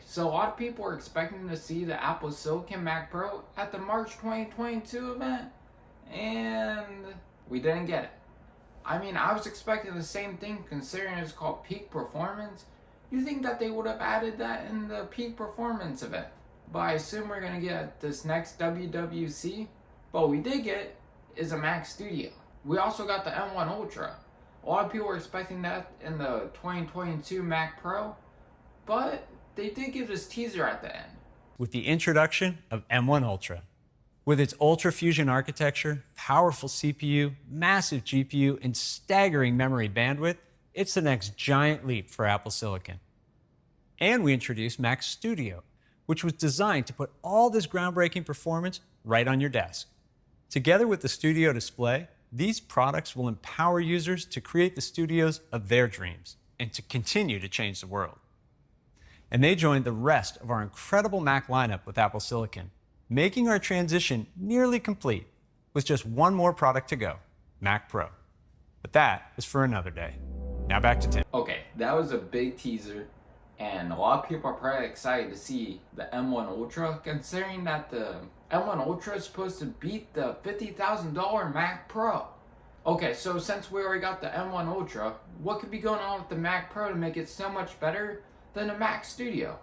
So a lot of people were expecting to see the Apple Silicon Mac Pro at the March 2022 event, and we didn't get it. I mean, I was expecting the same thing considering it's called peak performance. You think that they would have added that in the peak performance event. But I assume we're going to get this next WWC. But what we did get is a Mac Studio. We also got the M1 Ultra. A lot of people were expecting that in the 2022 Mac Pro, but they did give this teaser at the end. With the introduction of M1 Ultra. With its Ultra Fusion architecture, powerful CPU, massive GPU, and staggering memory bandwidth, it's the next giant leap for Apple Silicon. And we introduced Mac Studio, which was designed to put all this groundbreaking performance right on your desk. Together with the Studio display, these products will empower users to create the studios of their dreams and to continue to change the world. And they joined the rest of our incredible Mac lineup with Apple Silicon, making our transition nearly complete with just one more product to go, Mac Pro. But that is for another day. Now back to Tim. Okay, that was a big teaser, and a lot of people are probably excited to see the M1 Ultra, considering that the M1 Ultra is supposed to beat the $50,000 Mac Pro. Okay, so since we already got the M1 Ultra, what could be going on with the Mac Pro to make it so much better than the Mac Studio?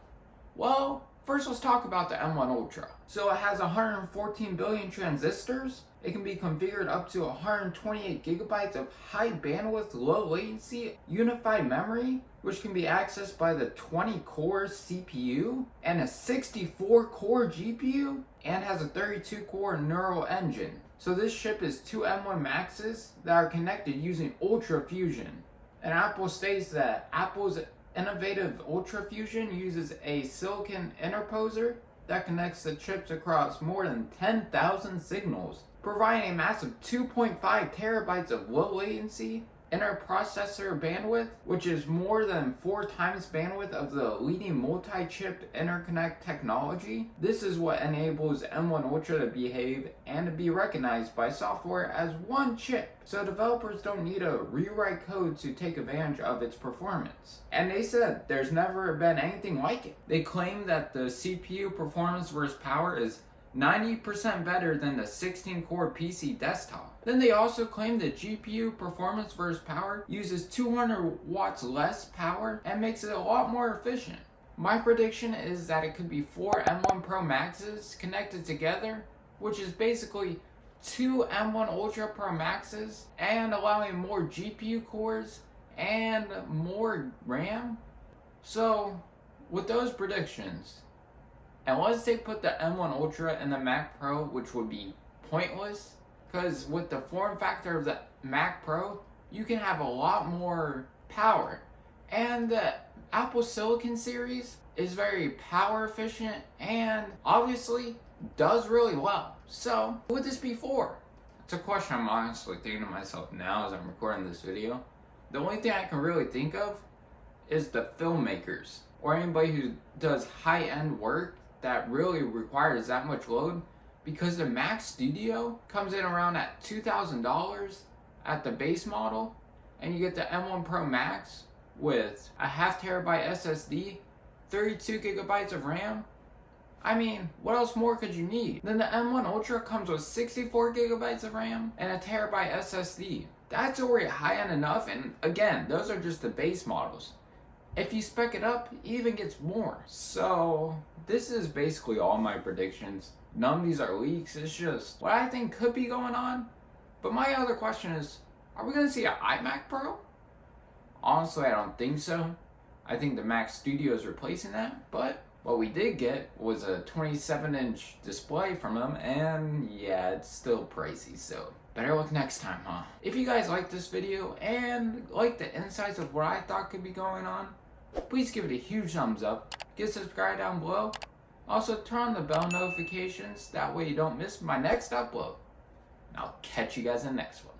Well, first let's talk about the M1 Ultra. So it has 114 billion transistors. It can be configured up to 128 gigabytes of high bandwidth, low latency, unified memory, which can be accessed by the 20-core CPU and a 64-core GPU, and has a 32-core neural engine. So this chip is two M1 Maxes that are connected using Ultra Fusion. And Apple states that Apple's innovative Ultra Fusion uses a silicon interposer that connects the chips across more than 10,000 signals, providing a massive 2.5 terabytes of low latency interprocessor bandwidth, which is more than 4 times bandwidth of the leading multi-chip interconnect technology. This is what enables M1 Ultra to behave and to be recognized by software as one chip, so developers don't need to rewrite code to take advantage of its performance. And they said there's never been anything like it. They claim that the CPU performance versus power is 90% better than the 16-core PC desktop. Then they also claim the GPU performance versus power uses 200 watts less power and makes it a lot more efficient. My prediction is that it could be 4 M1 Pro Maxes connected together, which is basically 2 M1 Ultra Pro Maxes, and allowing more GPU cores and more RAM. So with those predictions, unless they put the M1 Ultra in the Mac Pro, which would be pointless, because with the form factor of the Mac Pro, you can have a lot more power. And the Apple Silicon series is very power efficient and obviously does really well. So, what would this be for? It's a question I'm honestly thinking to myself now as I'm recording this video. The only thing I can really think of is the filmmakers or anybody who does high-end work that really requires that much load, because the Mac Studio comes in around at $2,000 at the base model, and you get the M1 Pro Max with a 0.5 terabyte SSD, 32 gigabytes of RAM. I mean, what else more could you need? Then the M1 Ultra comes with 64 gigabytes of RAM and a terabyte SSD. That's already high-end enough, and again, those are just the base models. If you spec it up, it even gets more. So this is basically all my predictions. None of these are leaks. It's just what I think could be going on. But my other question is, are we going to see an iMac Pro? Honestly, I don't think so. I think the Mac Studio is replacing that. But what we did get was a 27-inch display from them. And yeah, it's still pricey. So better luck next time, huh? If you guys like this video and like the insights of what I thought could be going on, please give it a huge thumbs up. Get subscribed down below. Also turn on the bell notifications. That way you don't miss my next upload. And I'll catch you guys in the next one.